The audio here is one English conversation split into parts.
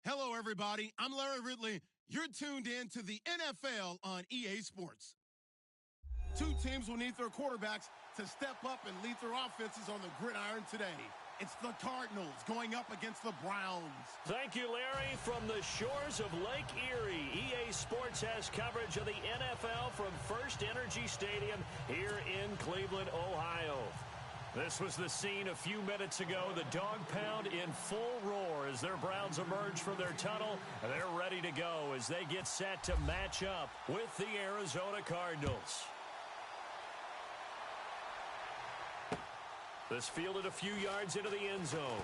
Hello, everybody. I'm Larry Ridley. You're tuned in to the NFL on EA Sports. Two teams will need their quarterbacks to step up and lead their offenses on the gridiron today. It's the Cardinals going up against the Browns. Thank you, Larry. From the shores of Lake Erie, EA Sports has coverage of the NFL from First Energy Stadium here in Cleveland, Ohio. This was the scene a few minutes ago. The dog pound in full roar as their Browns emerge from their tunnel. They're ready to go as they get set to match up with the Arizona Cardinals. This fielded a few yards into the end zone.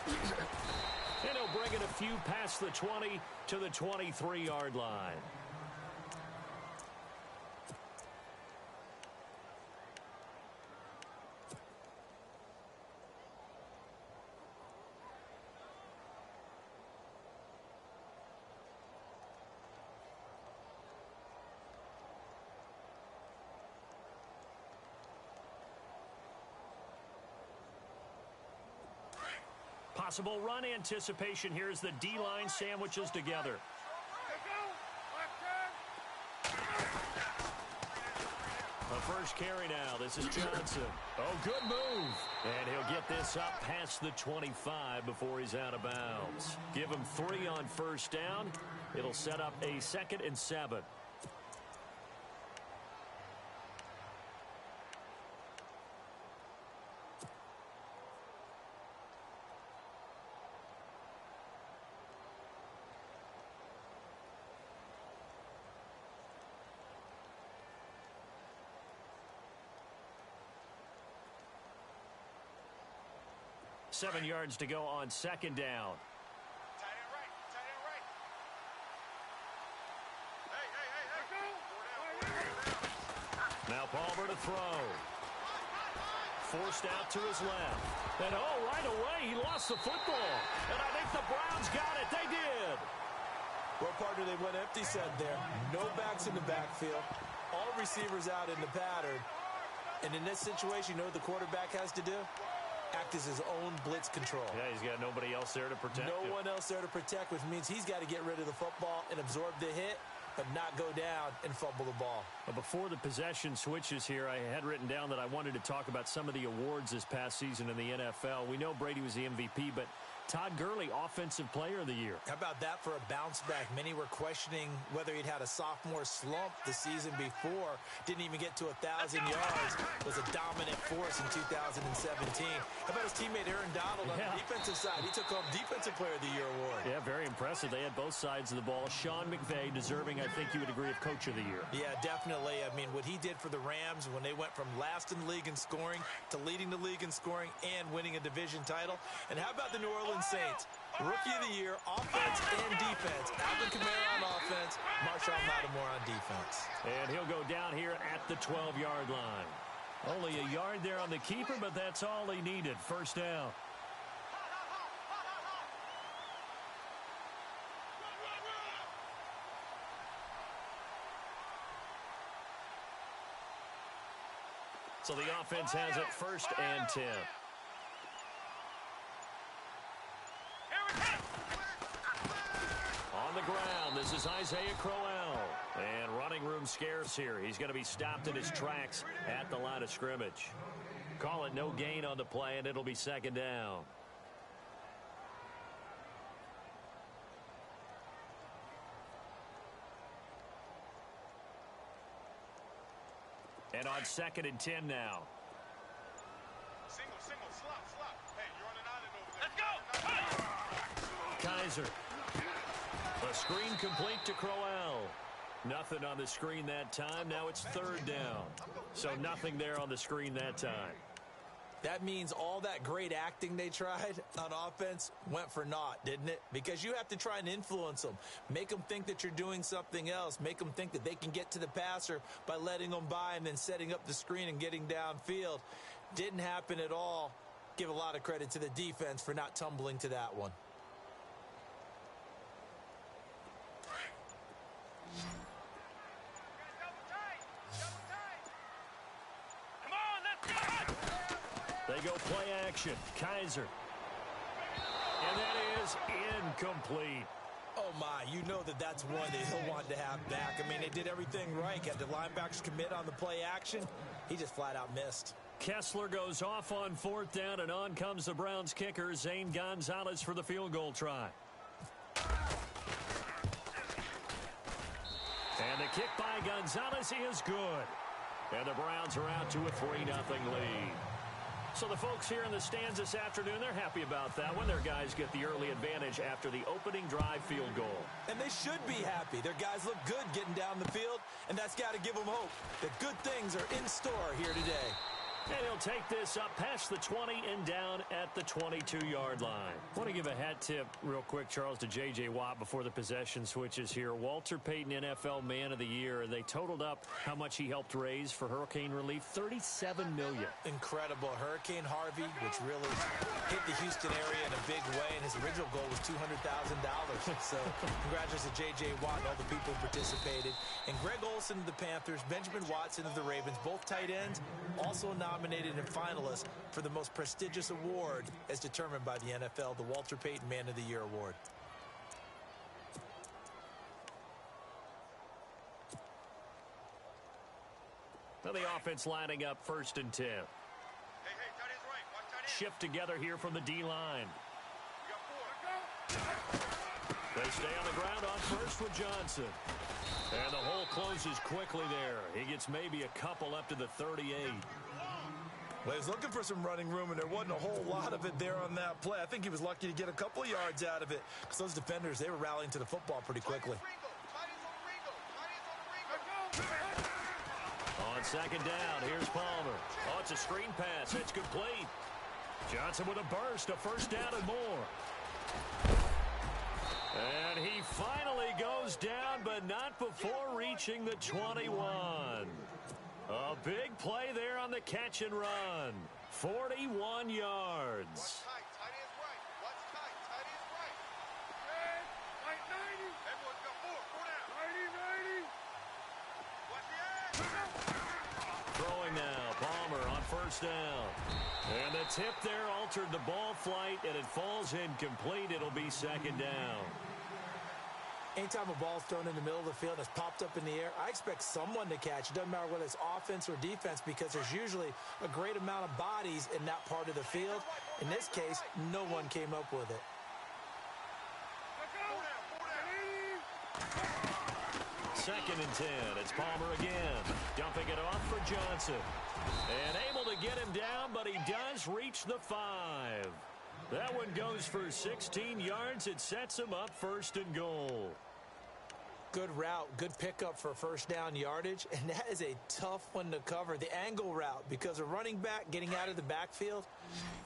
And he'll bring it a few past the 20 to the 23-yard line. Possible run anticipation here as the D-line sandwiches together. The first carry now. This is Johnson. Oh, good move. And he'll get this up past the 25 before he's out of bounds. Give him 3 on first down. It'll set up a 2nd and 7. Seven yards to go on second down. Tight end right. Hey. Now Palmer to throw. Forced out to his left. And right away he lost the football. And I think the Browns got it. They did. Well, partner, they went empty set there. No backs in the backfield. All receivers out in the pattern. And in this situation, you know what the quarterback has to do? Act as his own blitz control. Yeah, he's got nobody else there to protect him. No one else there to protect, which means he's got to get rid of the football and absorb the hit, but not go down and fumble the ball. But before the possession switches here, I had written down that I wanted to talk about some of the awards this past season in the NFL. We know Brady was the MVP, but Todd Gurley, Offensive Player of the Year. How about that for a bounce back? Many were questioning whether he'd had a sophomore slump the season before. Didn't even get to 1,000 yards. Was a dominant force in 2017. How about his teammate Aaron Donald on the defensive side? He took home Defensive Player of the Year award. Yeah, very impressive. They had both sides of the ball. Sean McVay deserving, I think you would agree, of Coach of the Year. Yeah, definitely. I mean, what he did for the Rams when they went from last in the league in scoring to leading the league in scoring and winning a division title. And how about the New Orleans Saints? Rookie of the Year, offense and defense. Alvin Kamara on offense, Marshawn Lattimore on defense. And he'll go down here at the 12-yard line. Only a yard there on the keeper, but that's all he needed. First down. So the offense has it 1st and 10. On the ground, this is Isaiah Crowell. And running room scarce here. He's going to be stopped in his tracks at the line of scrimmage. Call it no gain on the play, and it'll be 2nd down. And on 2nd and 10 now. Single, slop. Hey, you're on an island over there. Let's go! Kaiser. A screen complete to Crowell. Nothing on the screen that time. Now it's 3rd down. So nothing there on the screen that time. That means all that great acting they tried on offense went for naught, didn't it? Because you have to try and influence them. Make them think that you're doing something else. Make them think that they can get to the passer by letting them by and then setting up the screen and getting downfield. Didn't happen at all. Give a lot of credit to the defense for not tumbling to that one. They go play action. Kaiser. And that is incomplete. Oh, my, you know that's one that he'll want to have back. I mean, they did everything right. Had the linebackers commit on the play action. He just flat out missed. Kessler goes off on 4th down, and on comes the Browns kicker, Zane Gonzalez, for the field goal try. And the kick by Gonzalez is good. And the Browns are out to a 3-0 lead. So the folks here in the stands this afternoon, they're happy about that when their guys get the early advantage after the opening drive field goal. And they should be happy. Their guys look good getting down the field, and that's got to give them hope that good things are in store here today. And he'll take this up past the 20 and down at the 22-yard line. I want to give a hat tip real quick, Charles, to J.J. Watt before the possession switches here. Walter Payton, NFL Man of the Year. They totaled up how much he helped raise for hurricane relief, $37 million. Incredible. Hurricane Harvey, which really hit the Houston area in a big way, and his original goal was $200,000. So congratulations to J.J. Watt and all the people who participated. And Greg Olsen of the Panthers, Benjamin Watson of the Ravens, both tight ends, also nominated and finalists for the most prestigious award as determined by the NFL, the Walter Payton Man of the Year Award. Now the offense lining up 1st and 10. Hey, tight end's right. Watch tight end. Shift together here from the D-line. We got 4. They stay on the ground on 1st with Johnson. And the hole closes quickly there. He gets maybe a couple up to the 38. Well, he was looking for some running room, and there wasn't a whole lot of it there on that play. I think he was lucky to get a couple of yards out of it because those defenders, they were rallying to the football pretty quickly. On 2nd down, here's Palmer. Oh, it's a screen pass. It's complete. Johnson with a burst, a 1st down and more. And he finally goes down, but not before reaching the 21. A big play there on the catch and run. 41 yards. Watch tight. Tight end's right. Watch tight. Tight end's right. Hey, tight 90. Everyone's got 4. 4 down. 90, 90. Watch the edge. Throwing now. Palmer on 1st down. And the tip there altered the ball flight, and it falls incomplete. It'll be 2nd down. Anytime a ball's thrown in the middle of the field and it's popped up in the air, I expect someone to catch. It doesn't matter whether it's offense or defense because there's usually a great amount of bodies in that part of the field. In this case, no one came up with it. 2nd and 10. It's Palmer again. Dumping it off for Johnson. And able to get him down, but he does reach the 5. That one goes for 16 yards. It sets him up 1st and goal. Good route, good pickup for 1st down yardage, and that is a tough one to cover, the angle route, because a running back getting out of the backfield,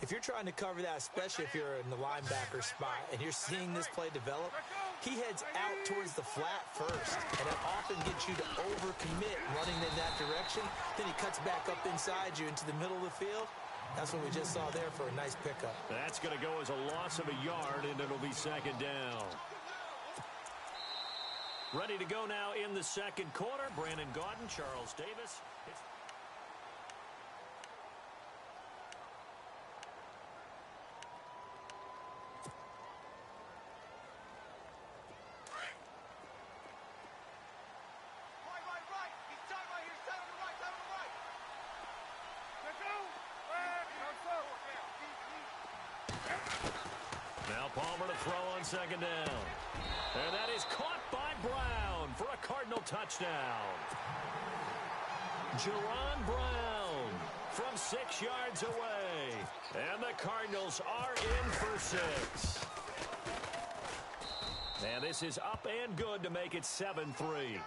if you're trying to cover that, especially if you're in the linebacker spot and you're seeing this play develop, he heads out towards the flat first, and that often gets you to overcommit running in that direction. Then he cuts back up inside you into the middle of the field. That's what we just saw there for a nice pickup. That's going to go as a loss of a yard, and it'll be 2nd down. Ready to go now in the 2nd quarter. Brandon Gaudin, Charles Davis. Right. He's tight right here. Tight on the right. Tight on the right. Let's go. Now Palmer to throw on 2nd down. And that is caught by Brown for a Cardinal touchdown. Jerron Brown from 6 yards away. And the Cardinals are in for 6. And this is up and good to make it 7-3.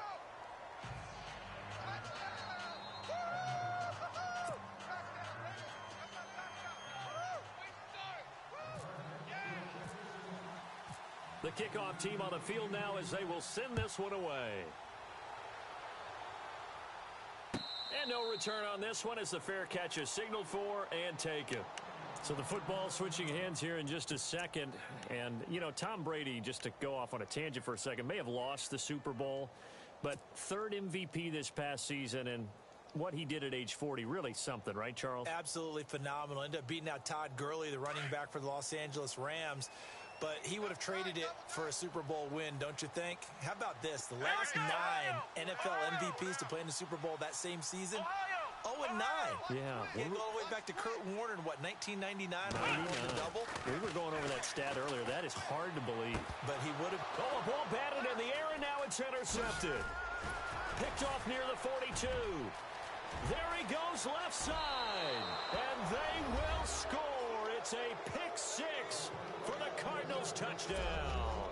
The kickoff team on the field now as they will send this one away. And no return on this one as the fair catch is signaled for and taken. So the football switching hands here in just a second. And, you know, Tom Brady, just to go off on a tangent for a second, may have lost the Super Bowl, but 3rd MVP this past season, and what he did at age 40, really something, right, Charles? Absolutely phenomenal. Ended up beating out Todd Gurley, the running back for the Los Angeles Rams. but he would have traded it for a Super Bowl win, don't you think? How about this? The last 9 NFL MVPs to play in the Super Bowl that same season, 0-9. Yeah. He had to go all the way back to Kurt Warner in, what, 1999? When he won the double? We were going over that stat earlier. That is hard to believe. But he would have... Oh, a ball batted in the air, and now it's intercepted. Picked off near the 42. There he goes left side. And they will score. It's a pick 6 for the Cardinals touchdown.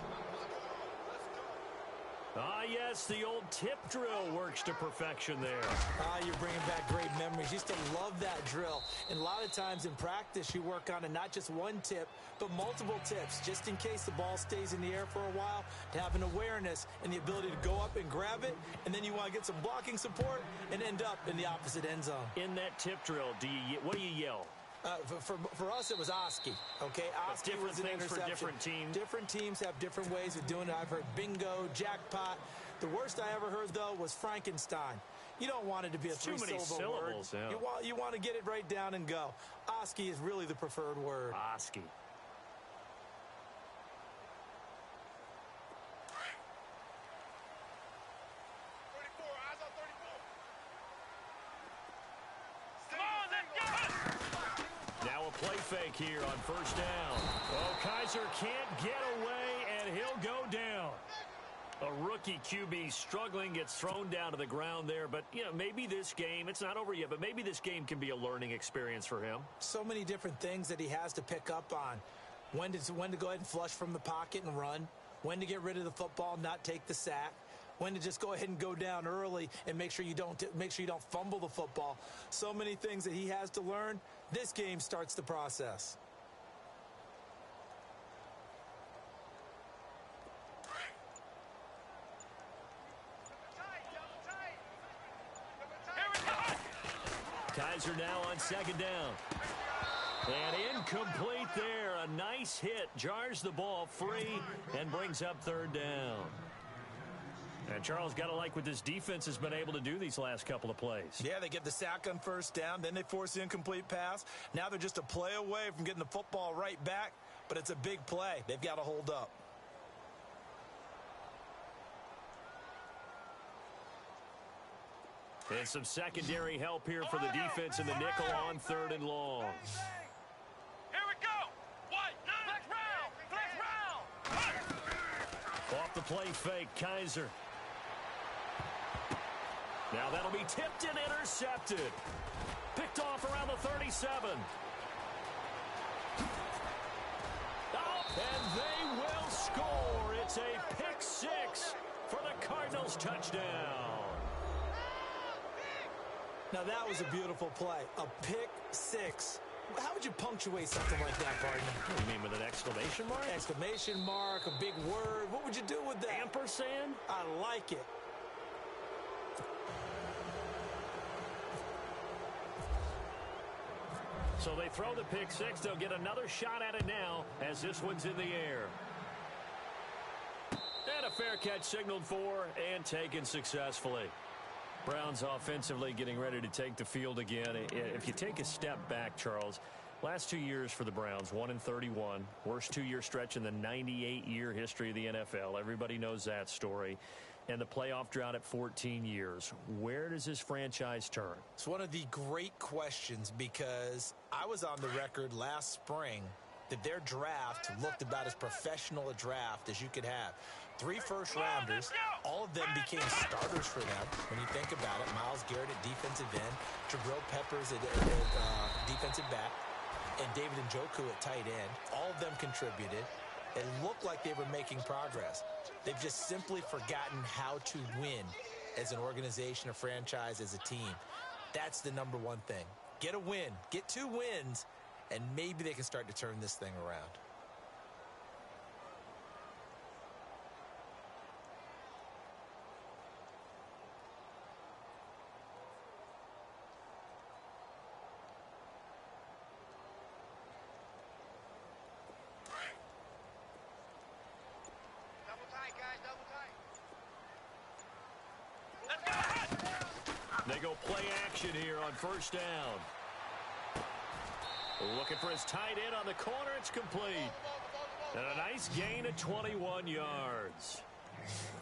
Ah, yes, the old tip drill works to perfection there. Ah, you're bringing back great memories. Used to love that drill. And a lot of times in practice, you work on it, not just one tip, but multiple tips, just in case the ball stays in the air for a while, to have an awareness and the ability to go up and grab it, and then you want to get some blocking support and end up in the opposite end zone. In that tip drill, what do you yell? For us, it was Oski. Okay, Oski was an interception. For different teams. Different teams have different ways of doing it. I've heard bingo, jackpot. The worst I ever heard, though, was Frankenstein. You don't want it to be a three-syllable word. Yeah. You want to get it right down and go. Oski is really the preferred word. Oski. Play fake here on first down. Oh, Kaiser can't get away, and he'll go down. A rookie QB struggling, gets thrown down to the ground there. But, you know, maybe this game, it's not over yet, but maybe this game can be a learning experience for him. So many different things that he has to pick up on. When to go ahead and flush from the pocket and run. When to get rid of the football, not take the sack. When to just go ahead and go down early and make sure you don't fumble the football. So many things that he has to learn. This game starts the process. Kaiser now on second down. And incomplete there. A nice hit. Jars the ball free and brings up third down. And Charles, got to like what this defense has been able to do these last couple of plays. Yeah, they get the sack on first down, then they force the incomplete pass. Now they're just a play away from getting the football right back, but it's a big play. They've got to hold up. And some secondary help here for the defense in the nickel on third and long. Here we go. Flex round. Off the play fake, Kaiser. Now that'll be tipped and intercepted. Picked off around the 37. Oh, and they will score. It's a pick 6 for the Cardinals touchdown. Now that was a beautiful play. A pick 6. How would you punctuate something like that, partner? What do you mean, with an exclamation mark? Exclamation mark, a big word. What would you do with that? Ampersand? I like it. So they throw the pick 6. They'll get another shot at it now as this one's in the air. And a fair catch signaled for and taken successfully. Browns offensively getting ready to take the field again. If you take a step back, Charles, last 2 years for the Browns, 1-31. Worst 2-year stretch in the 98-year history of the NFL. Everybody knows that story. And the playoff drought at 14 years. Where does this franchise turn? It's one of the great questions because I was on the record last spring that their draft looked about as professional a draft as you could have. 3 first-rounders, all of them became starters for them when you think about it. Myles Garrett at defensive end, Jabril Peppers at defensive back, and David Njoku at tight end. All of them contributed. It looked like they were making progress. They've just simply forgotten how to win as an organization, a franchise, as a team. That's the number one thing. Get a win. Get 2 wins, and maybe they can start to turn this thing around. They go play action here on first down. Looking for his tight end on the corner. It's complete. And a nice gain of 21 yards.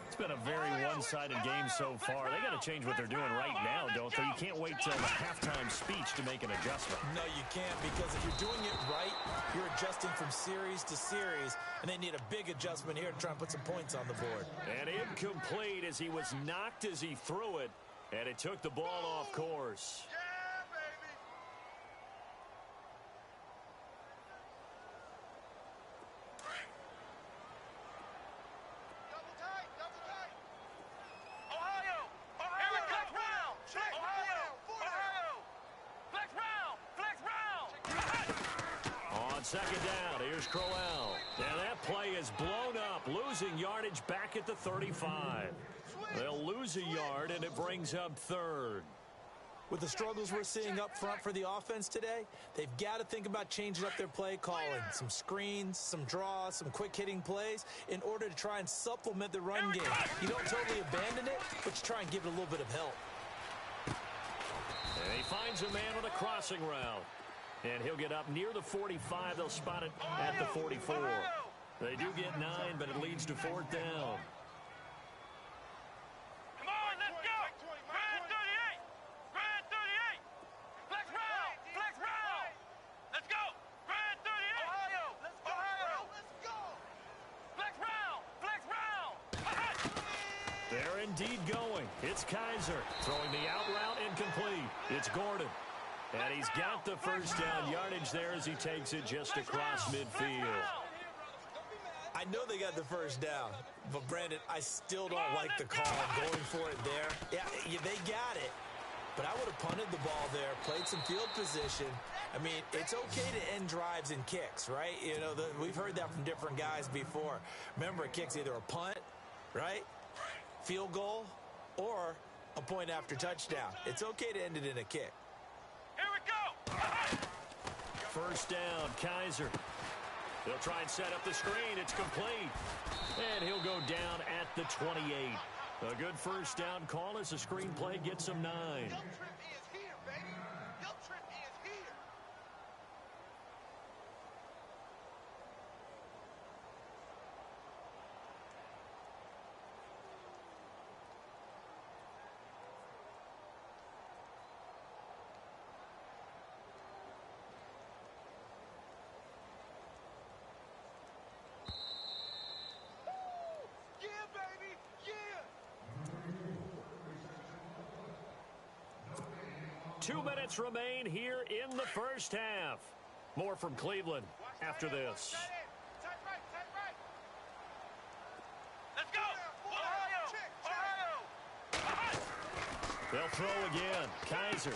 It's been a very one-sided game so far. They got to change what they're doing right now, don't they? You can't wait till the halftime speech to make an adjustment. No, you can't, because if you're doing it right, you're adjusting from series to series, and they need a big adjustment here to try and put some points on the board. And incomplete as he was knocked as he threw it, and it took the ball off course. Second down, here's Crowell. And that play is blown up, losing yardage back at the 35. They'll lose a yard, and it brings up third. With the struggles we're seeing up front for the offense today, they've got to think about changing up their play calling. Some screens, some draws, some quick-hitting plays in order to try and supplement the run game. You don't totally abandon it, but you try and give it a little bit of help. And he finds a man on a crossing route. And he'll get up near the 45. They'll spot it at the 44. They do get 9, but it leads to fourth down. Come on, let's go. Grand 38. Grand 38. Flex round. Flex round. Let's go. Grand 38. Ohio. Let's go. Ohio. Let's go. Flex round. Flex round. They're indeed going. It's Kaiser throwing the out route incomplete. It's Gordon. And he's got the first down yardage there as he takes it just across midfield. I know they got the first down, but Brandon, I still don't like the call going for it there. Yeah, they got it, but I would have punted the ball there, played some field position. I mean, it's okay to end drives and kicks, right? You know, we've heard that from different guys before. Remember, a kick's either a punt, right, field goal, or a point after touchdown. It's okay to end it in a kick. Here we go. First down, Kaiser. They'll try and set up the screen. It's complete. And he'll go down at the 28. A good first down call as the screenplay gets him 9. Yeah, baby. Yeah. 2 minutes remain here in the first half. More from Cleveland after this. Tight right. Let's go. Ohio. They'll throw again. Kaiser.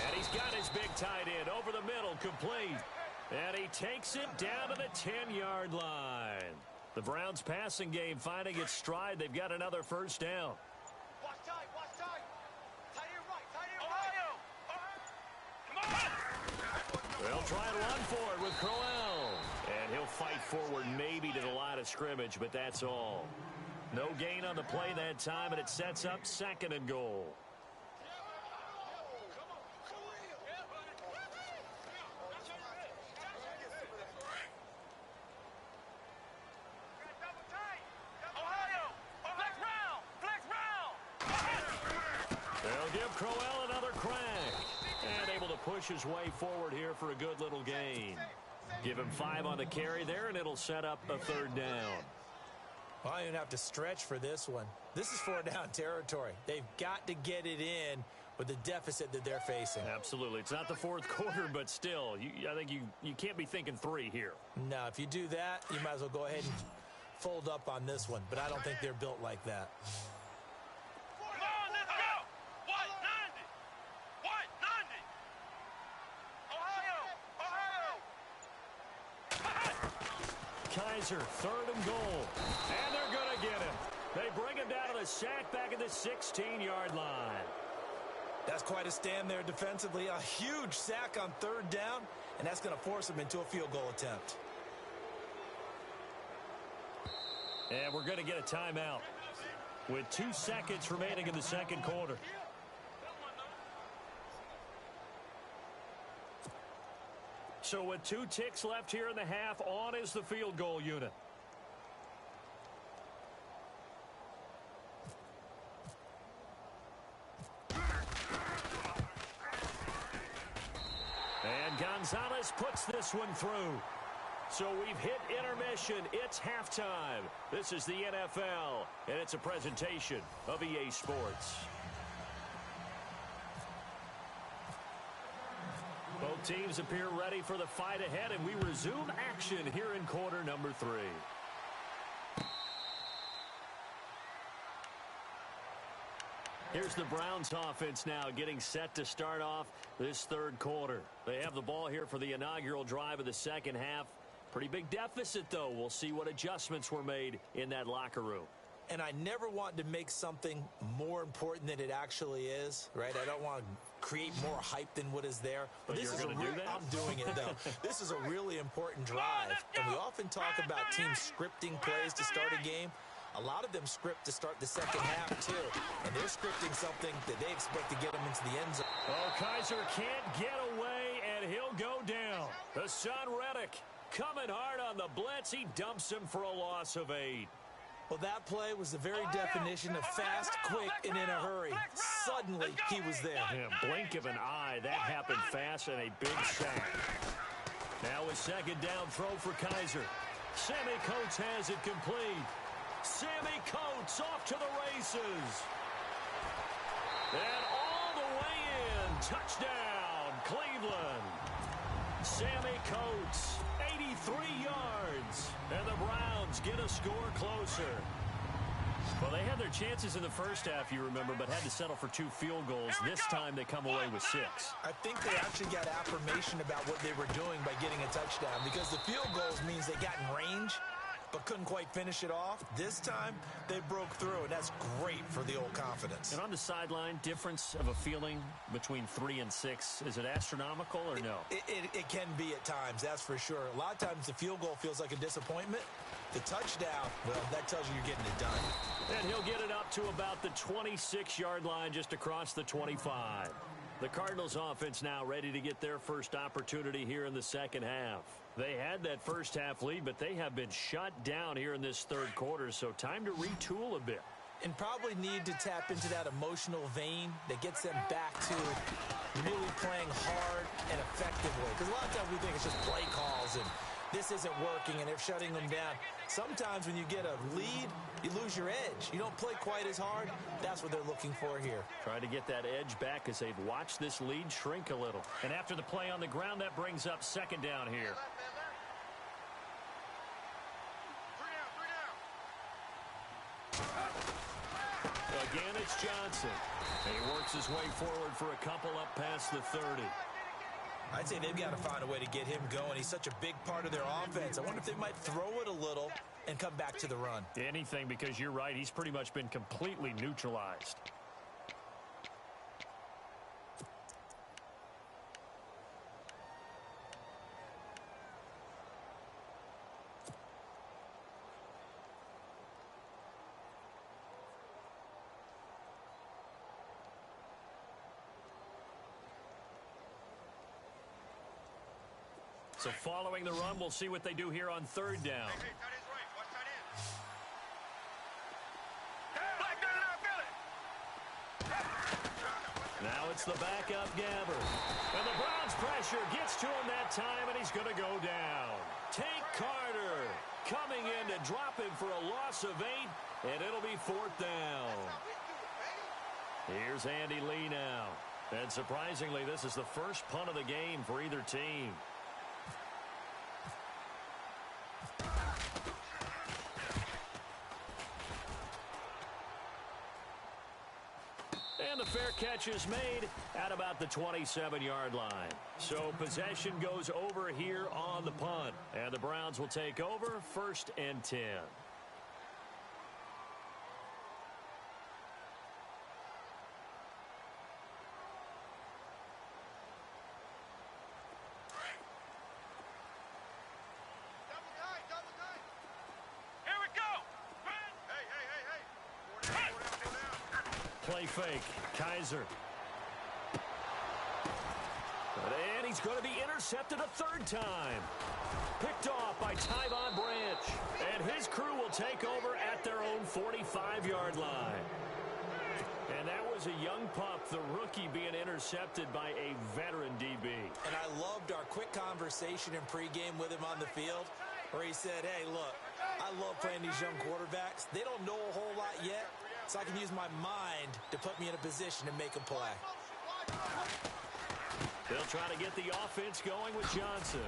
And he's got his big tight end over the middle, complete. And he takes it down to the 10-yard line. The Browns' passing game finding its stride. They've got another first down. Watch tight. Tight end right. Come on. They'll try and run for it with Crowell. And he'll fight forward maybe to the line of scrimmage, but that's all. No gain on the play that time, and it sets up second and goal. Crowell another crack. And able to push his way forward here for a good little gain. Give him 5 on the carry there, and it'll set up a third down. Well, I don't have to stretch for this one. This is 4-down territory. They've got to get it in with the deficit that they're facing. Absolutely. It's not the fourth quarter, but still, I think you can't be thinking 3 here. No, if you do that, you might as well go ahead and fold up on this one. But I don't think they're built like that. Kaiser, third and goal. And they're going to get him. They bring him down to the sack back at the 16-yard line. That's quite a stand there defensively. A huge sack on third down, and that's going to force him into a field goal attempt. And we're going to get a timeout with 2 seconds remaining in the second quarter. So with 2 ticks left here in the half, on is the field goal unit. And Gonzalez puts this one through. So we've hit intermission. It's halftime. This is the NFL, and it's a presentation of EA Sports. Both teams appear ready for the fight ahead, and we resume action here in quarter number 3. Here's the Browns offense now getting set to start off this third quarter. They have the ball here for the inaugural drive of the second half. Pretty big deficit, though. We'll see what adjustments were made in that locker room. And I never want to make something more important than it actually is, right? I don't want to create more hype than what is there. But this you're is going to do that? I'm doing it, though. This is a really important drive. And we often talk about teams scripting plays to start a game. A lot of them script to start the second half, too. And they're scripting something that they expect to get them into the end zone. Oh, Kaiser can't get away, and he'll go down. Hassan Reddick coming hard on the blitz. He dumps him for a loss of 8. Well, that play was the very definition of fast, quick, and in a hurry. Suddenly, he was there. Yeah, blink of an eye. That happened fast and a big sack. Now a second down throw for Kaiser. Sammy Coates has it complete. Sammy Coates off to the races. And all the way in. Touchdown, Cleveland. Sammy Coates, 83 yards. And the Browns get a score closer. Well, they had their chances in the first half, you remember, but had to settle for 2 field goals. This time they come away with 6. I think they actually got affirmation about what they were doing by getting a touchdown, because the field goals means they got in range but couldn't quite finish it off. This time, they broke through, and that's great for the old confidence. And on the sideline, difference of a feeling between 3 and 6, is it astronomical or no? It can be at times, that's for sure. A lot of times the field goal feels like a disappointment. The touchdown, well, that tells you you're getting it done. And he'll get it up to about the 26-yard line, just across the 25. The Cardinals offense now ready to get their first opportunity here in the second half. They had that first half lead, but they have been shut down here in this third quarter, so time to retool a bit. And probably need to tap into that emotional vein that gets them back to really playing hard and effectively. Because a lot of times we think it's just play calls and this isn't working and they're shutting them down. Sometimes when you get a lead, you lose your edge. You don't play quite as hard. That's what they're looking for here. Trying to get that edge back as they've watched this lead shrink a little. And after the play on the ground, that brings up second down here. Again, it's Johnson. And he works his way forward for a couple up past the 30. I'd say they've got to find a way to get him going. He's such a big part of their offense. I wonder if they might throw it a little and come back to the run. Anything, because you're right. He's pretty much been completely neutralized. So following the run, we'll see what they do here on third down. Hey, tight end's right. Watch tight end. Now it's the backup Gabber. And the Browns pressure gets to him that time, and he's going to go down. Tank Carter coming in to drop him for a loss of 8, and it'll be 4th down. Here's Andy Lee now. And surprisingly, this is the first punt of the game for either team. And the fair catch is made at about the 27-yard line. So possession goes over here on the punt. And the Browns will take over 1st and 10. Here we go. Hey. Four down. Play fake. Kaiser. And he's going to be intercepted a third time. Picked off by Tyvon Branch. And his crew will take over at their own 45-yard line. And that was a young pup, the rookie, being intercepted by a veteran DB. And I loved our quick conversation in pregame with him on the field where he said, hey, look, I love playing these young quarterbacks. They don't know a whole lot yet, so I can use my mind to put me in a position to make a play. They'll try to get the offense going with Johnson.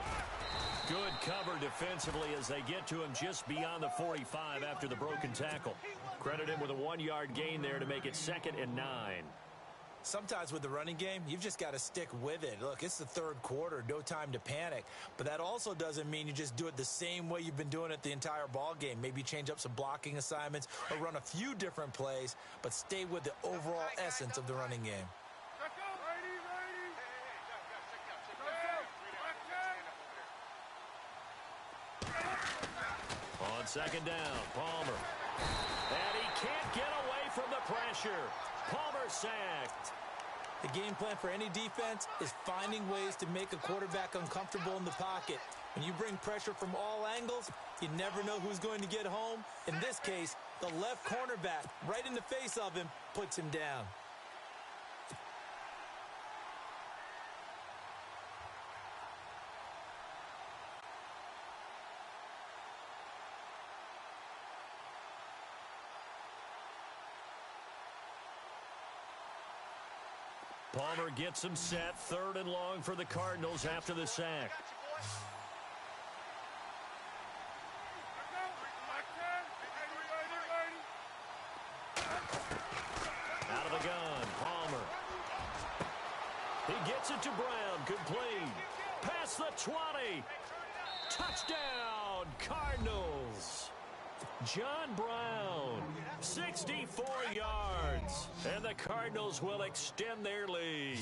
Good cover defensively as they get to him just beyond the 45 after the broken tackle. Credit him with a 1-yard gain there to make it 2nd and 9. Sometimes with the running game, you've just got to stick with it. Look, it's the third quarter, no time to panic. But that also doesn't mean you just do it the same way you've been doing it the entire ball game. Maybe change up some blocking assignments or run a few different plays, but stay with the overall essence of the running game. On 2nd down, Palmer. And he can't get away from the pressure. Palmer sacked. The game plan for any defense is finding ways to make a quarterback uncomfortable in the pocket. When you bring pressure from all angles, you never know who's going to get home. In this case, the left cornerback, right in the face of him, puts him down. Palmer gets him set. 3rd and long for the Cardinals after the sack. Out of the gun, Palmer. He gets it to Brown. Complete. Past the 20. Touchdown, Cardinals. John Brown, 64 yards, and the Cardinals will extend their lead.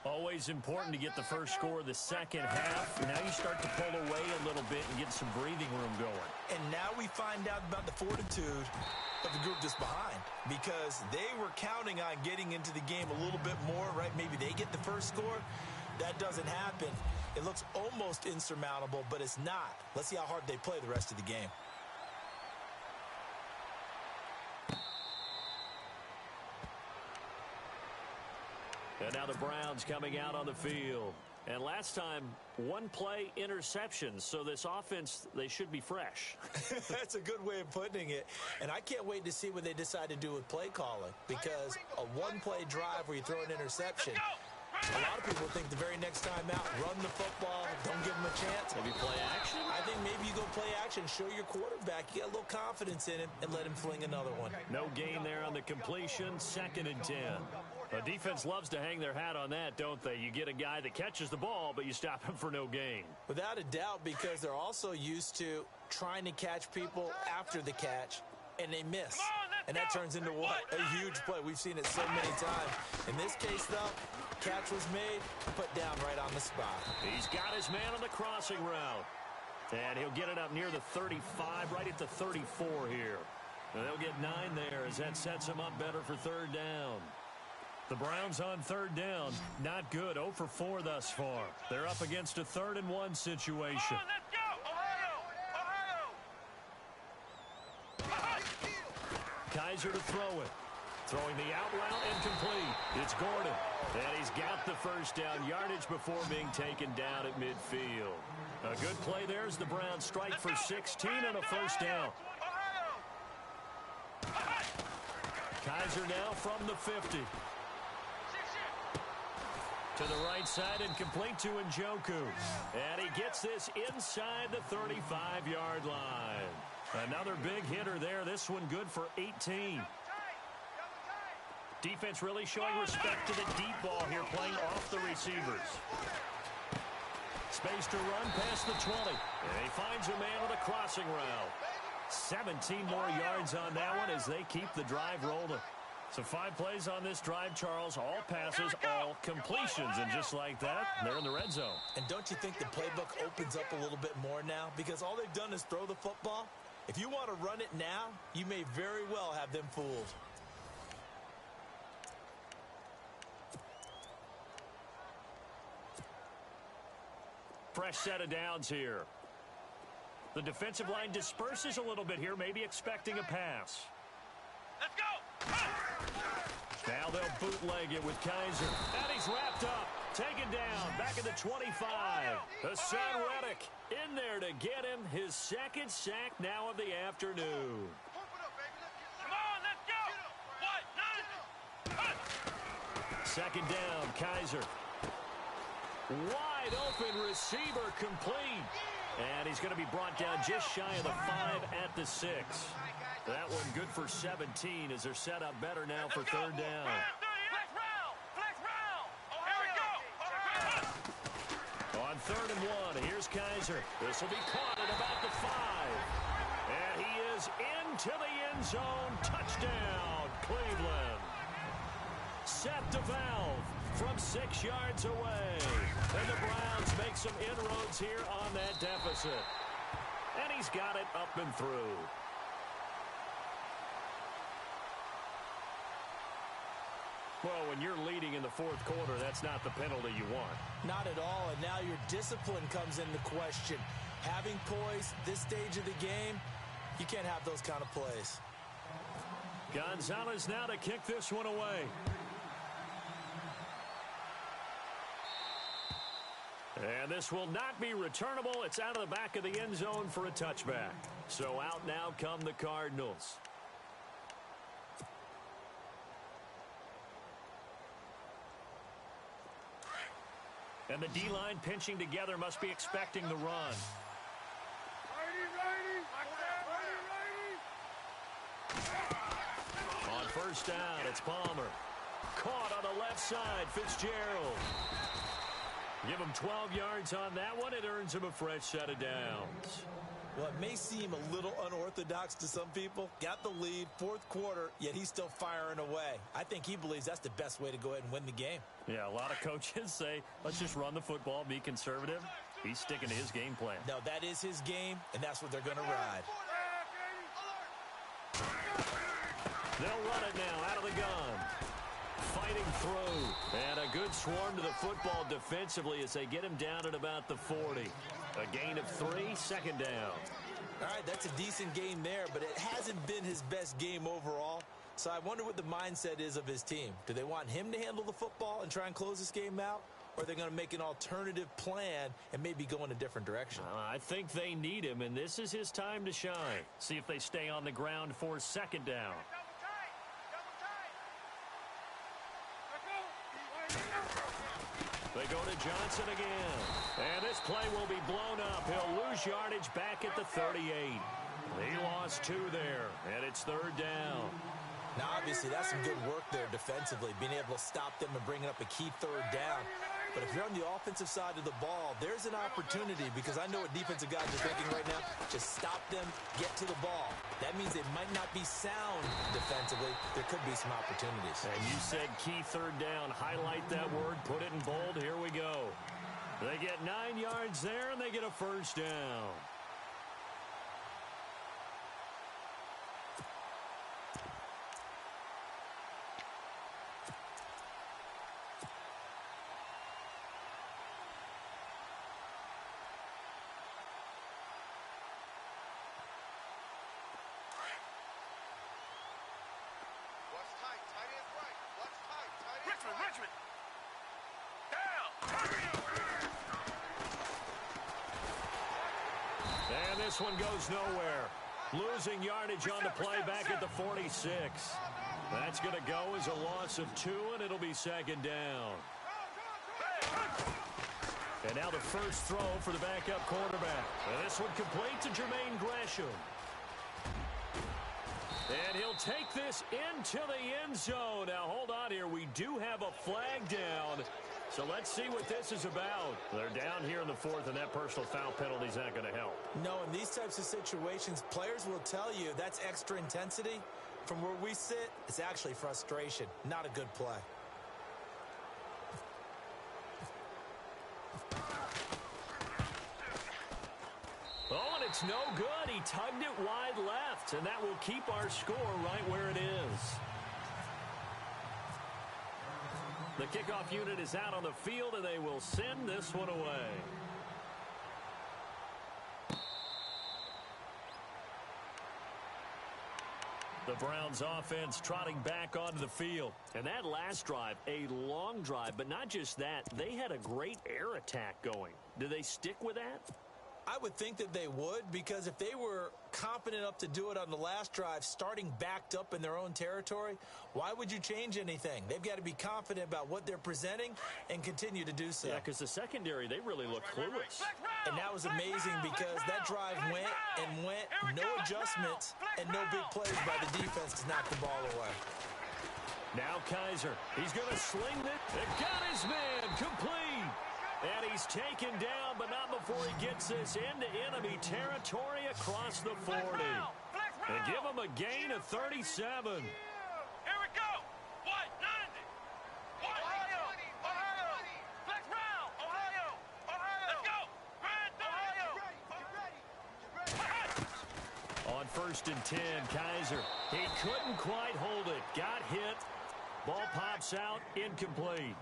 Always important to get the first score of the second half. Now you start to pull away a little bit and get some breathing room going. And now we find out about the fortitude of the group just behind, because they were counting on getting into the game a little bit more, right? Maybe they get the first score. That doesn't happen. It looks almost insurmountable, but it's not. Let's see how hard they play the rest of the game. And now the Browns coming out on the field. And last time, 1-play interception. So this offense, they should be fresh. That's a good way of putting it. And I can't wait to see what they decide to do with play calling. Because a 1-play drive where you throw an interception, a lot of people think the very next time out, run the football, don't give them a chance. Maybe play action? I think maybe you go play action, show your quarterback, you get a little confidence in him, and let him fling another one. No gain there on the completion, 2nd and 10. The defense loves to hang their hat on that, don't they? You get a guy that catches the ball, but you stop him for no gain. Without a doubt, because they're also used to trying to catch people after the catch, and they miss. And that turns into what? A huge play. We've seen it so many times. In this case, though, catch was made, put down right on the spot. He's got his man on the crossing route. And he'll get it up near the 35, right at the 34 here. And they'll get 9 there as that sets him up better for 3rd down. The Browns on 3rd down, not good. 0 for 4 thus far. They're up against a 3rd and 1 situation. Come on, let's go! Ohio! Kaiser to throw it. Throwing the out route incomplete. It's Gordon. And he's got the first down yardage before being taken down at midfield. A good play there as the Browns strike for 16 and a first down. Kaiser now from the 50. To the right side and complete to Njoku. And he gets this inside the 35-yard line. Another big hitter there. This one good for 18. Defense really showing respect to the deep ball here, playing off the receivers. Space to run past the 20. And he finds a man on the crossing route. 17 more yards on that one as they keep the drive rolling. So 5 plays on this drive, Charles. All passes, all completions. And just like that, they're in the red zone. And don't you think the playbook opens up a little bit more now? Because all they've done is throw the football. If you want to run it now, you may very well have them fooled. fresh set of downs here. The defensive line disperses a little bit here, maybe expecting a pass. Let's go! Now they'll bootleg it with Kaiser. And he's wrapped up. Taken down. Back at the 25. Hassan Reddick in there to get him his second sack now of the afternoon. Come on, let's go! 1, 9, Second down, Kaiser. Wide open receiver complete. And he's going to be brought down just shy of the 5 at the 6. That one good for 17 as they're set up better now for third down. Flex round! Flex round! Here we go! On 3rd and 1, here's Kaiser. This will be caught at about the 5. And he is into the end zone. Touchdown, Cleveland. Set to valve from 6 yards away. And the Browns make some inroads here on that deficit. And he's got it up and through. Well, when you're leading in the 4th quarter, that's not the penalty you want. Not at all, and now your discipline comes into question. Having poise this stage of the game, you can't have those kind of plays. Gonzalez now to kick this one away. And this will not be returnable. It's out of the back of the end zone for a touchback. So out now come the Cardinals. And the D-line pinching together must be expecting the run. On first down, it's Palmer. Caught on the left side, Fitzgerald. Give him 12 yards on that one. It earns him a fresh set of downs. Well, it may seem a little unorthodox to some people. Got the lead, 4th quarter, yet he's still firing away. I think he believes that's the best way to go ahead and win the game. Yeah, a lot of coaches say, let's just run the football, be conservative. He's sticking to his game plan. No, that is his game, and that's what they're going to ride. They'll run it now out of the gun. Fighting through. And a good swarm to the football defensively as they get him down at about the 40. A gain of 3, second down. All right, that's a decent game there, but it hasn't been his best game overall. So I wonder what the mindset is of his team. Do they want him to handle the football and try and close this game out? Or are they going to make an alternative plan and maybe go in a different direction? I think they need him, and this is his time to shine. See if they stay on the ground for second down. They go to Johnson again. And this play will be blown up. He'll lose yardage back at the 38. He lost 2 there, and it's third down. Now, obviously, that's some good work there defensively, being able to stop them and bringing up a key third down. But if you're on the offensive side of the ball, there's an opportunity because I know what defensive guys are thinking right now. Just stop them, get to the ball. That means they might not be sound defensively. There could be some opportunities. And you said key third down. Highlight that word. Put it in bold. Here we go. They get 9 yards there, and they get a first down. Richmond! Down! And this one goes nowhere. Losing yardage on the play back at the 46. That's going to go as a loss of 2, and it'll be second down. And now the first throw for the backup quarterback. And this one complete to Jermaine Gresham. And he'll take this into the end zone. Now, hold on here. We do have a flag down. So let's see what this is about. They're down here in the 4th, and that personal foul penalty is not going to help. No, in these types of situations, players will tell you that's extra intensity. From where we sit, it's actually frustration. Not a good play. Oh, and it's no good. He tugged it wide left, and that will keep our score right where it is. The kickoff unit is out on the field, and they will send this one away. The Browns offense trotting back onto the field. And that last drive, a long drive, but not just that. They had a great air attack going. Do they stick with that? I would think that they would, because if they were confident enough to do it on the last drive, starting backed up in their own territory, why would you change anything? They've got to be confident about what they're presenting and continue to do so. Yeah, because the secondary, they really look clueless. And that was amazing because that drive went and went, no adjustments, and no big plays by the defense to knock the ball away. Now Kaiser, he's going to sling it. It got his man complete. And he's taken down, but not before he gets this into enemy territory across the 40. And give him a gain of 37. Here we go. What? 90. Ohio. Ohio. Flex round. Ohio. Ohio. Let's go. Grand Ohio. On 1st and 10, Kaiser. He couldn't quite hold it. Got hit. Ball pops out. Incomplete.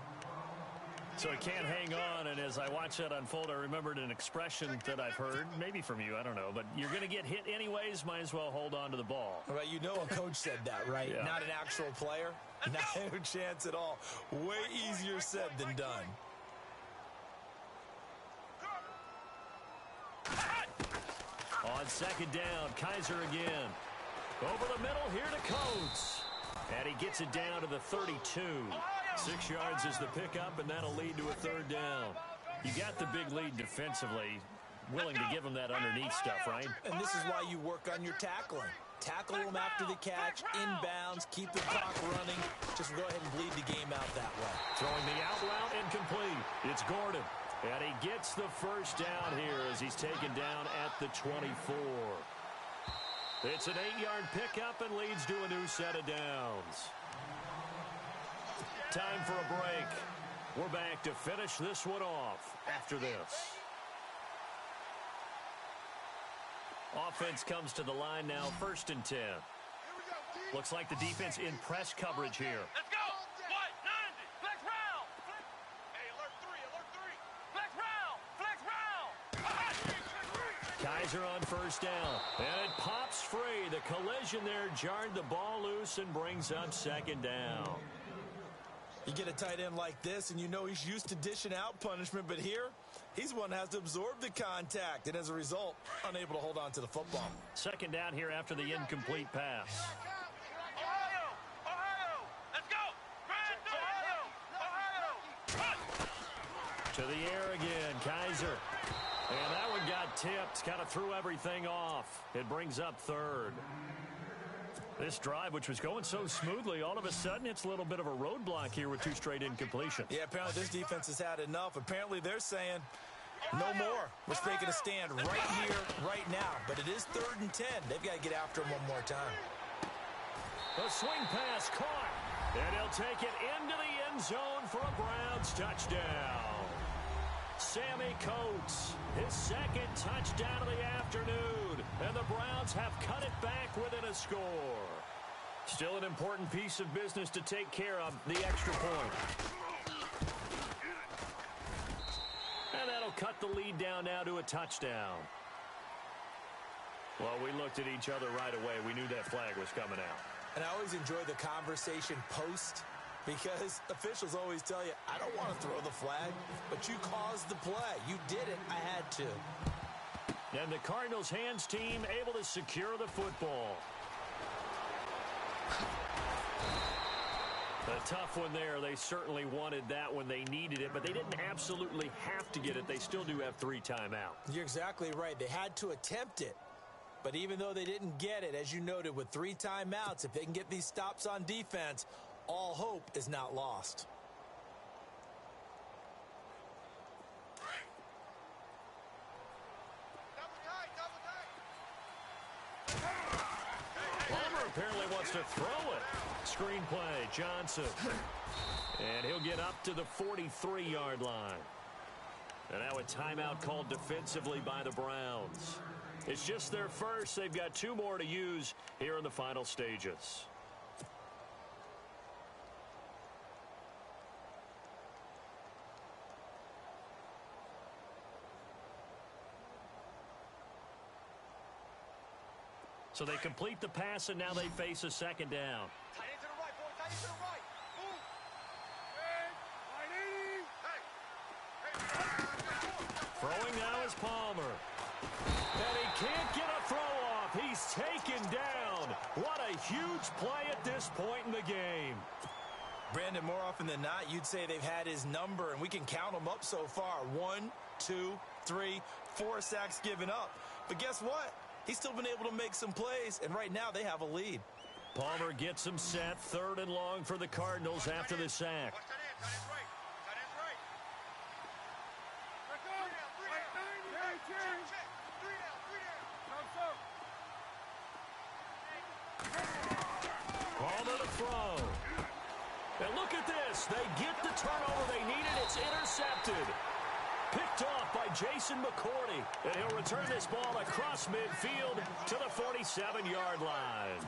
So he can't hang on, and as I watch that unfold, I remembered an expression that I've heard, maybe from you, I don't know, but you're going to get hit anyways, might as well hold on to the ball. Well, you know a coach said that, right? Yeah. Not an actual player. Not a chance at all. Way easier said than done. On 2nd down, Kaiser again. Over the middle, here to Coates. And he gets it down to the 32. 6 yards is the pickup, and that'll lead to a 3rd down. You got the big lead defensively, willing to give him that underneath stuff, right? And this is why you work on your tackling. Tackle them after the catch, inbounds, keep the clock running. Just go ahead and bleed the game out that way. Throwing the out route, incomplete. It's Gordon. And he gets the 1st down here as he's taken down at the 24. It's an 8-yard pickup and leads to a new set of downs. Time for a break. We're back to finish this one off after this. Offense comes to the line now, 1st and 10. Looks like the defense in press coverage here. Let's go. What? 90. Flex round. Hey, alert 3. Flex round. Kaiser on 1st down. And it pops free. The collision there jarred the ball loose and brings up 2nd down. You get a tight end like this, and you know he's used to dishing out punishment, but here, he's one that has to absorb the contact, and as a result, unable to hold on to the football. 2nd down here after the incomplete pass. Ohio. Let's go. Grand Ohio. To the air again, Kaiser. And that one got tipped, kind of threw everything off. It brings up 3rd. This drive, which was going so smoothly, all of a sudden it's a little bit of a roadblock here with 2 straight incompletions. Yeah, apparently this defense has had enough. Apparently they're saying, no more. We're taking a stand right here, right now. But it is 3rd and 10. They've got to get after him one more time. The swing pass caught. And he'll take it into the end zone for a Browns touchdown. Sammy Coates, his 2nd touchdown of the afternoon. And the Browns have cut it back within a score. Still an important piece of business to take care of, the extra point. And that'll cut the lead down now to a touchdown. Well, we looked at each other right away. We knew that flag was coming out. And I always enjoy the conversation post, because officials always tell you, I don't want to throw the flag, but you caused the play. You did it. I had to. And the Cardinals hands team able to secure the football. A tough one there. They certainly wanted that when they needed it, but they didn't absolutely have to get it. They still do have 3 timeouts. You're exactly right. They had to attempt it. But even though they didn't get it, as you noted, with 3 timeouts, if they can get these stops on defense, all hope is not lost. Palmer apparently wants to throw it. Screenplay, Johnson. And he'll get up to the 43-yard line. And now a timeout called defensively by the Browns. It's just their first. They've got 2 more to use here in the final stages. So they complete the pass, and now they face a second down. Tight end to the right, boy. Tight end to the right. Move. Throwing now is Palmer. And he can't get a throw off. He's taken down. What a huge play at this point in the game. Brandon, more often than not, you'd say they've had his number, and we can count them up so far. 1, 2, 3, 4 sacks given up. But guess what? He's still been able to make some plays, and right now they have a lead. Palmer gets him set. 3rd and long for the Cardinals after the sack. Watch tight end. Tight end's right. Tight end's right. Palmer to throw. And look at this. They get the turnover they needed. It's intercepted. Picked off by Jason McCourty. And he'll return this ball across midfield to the 47-yard line.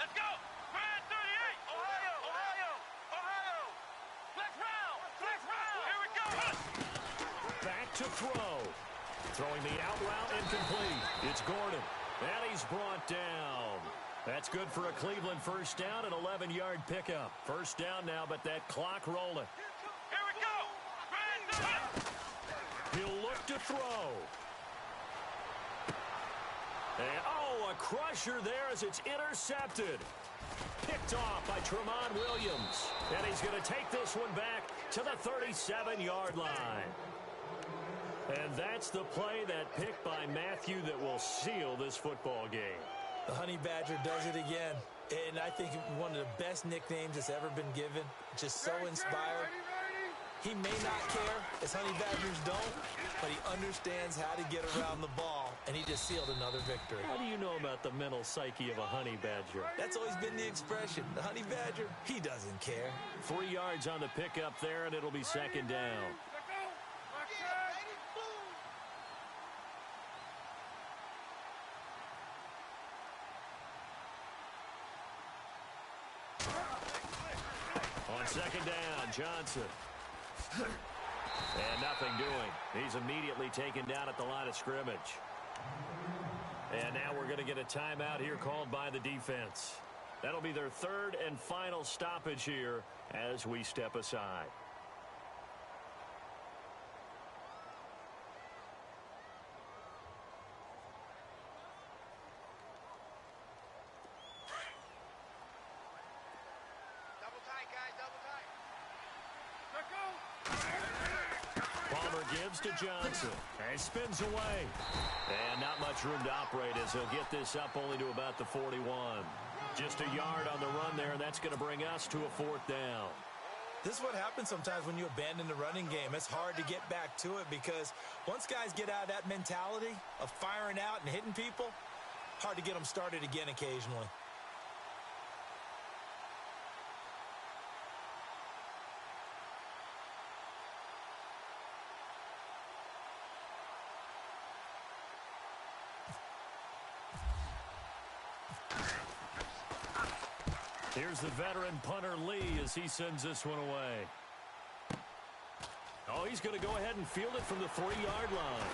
Let's go! Grand 38! Ohio! Ohio! Ohio! Flex round! Flex round! Here we go! Back to throw. Throwing the out route incomplete. It's Gordon. And he's brought down. That's good for a Cleveland first down, an 11-yard pickup. First down now, but that clock rolling. Here we go! Grand 38! He'll look to throw. And, a crusher there as it's intercepted. Picked off by Tremont Williams. And he's going to take this one back to the 37-yard line. And that's the play, that pick by Matthew, that will seal this football game. The Honey Badger does it again. And I think one of the best nicknames that's ever been given. Just so inspired. He may not care, as Honey Badgers don't, but he understands how to get around the ball, and he just sealed another victory. How do you know about the mental psyche of a Honey Badger? That's always been the expression. The Honey Badger, he doesn't care. 3 yards on the pickup there, and it'll be second down. On second down, Johnson. And nothing doing. He's immediately taken down at the line of scrimmage. And now we're going to get a timeout here called by the defense. That'll be their 3rd and final stoppage here as we step aside. Double tight, guys. Double tight. Palmer gives to Johnson. And spins away. And not much room to operate as he'll get this up only to about the 41. Just a yard on the run there, and that's going to bring us to a 4th down. This is what happens sometimes when you abandon the running game. It's hard to get back to it because once guys get out of that mentality of firing out and hitting people, hard to get them started again occasionally. Here's the veteran punter Lee as he sends this one away. Oh, he's going to go ahead and field it from the 3-yard line.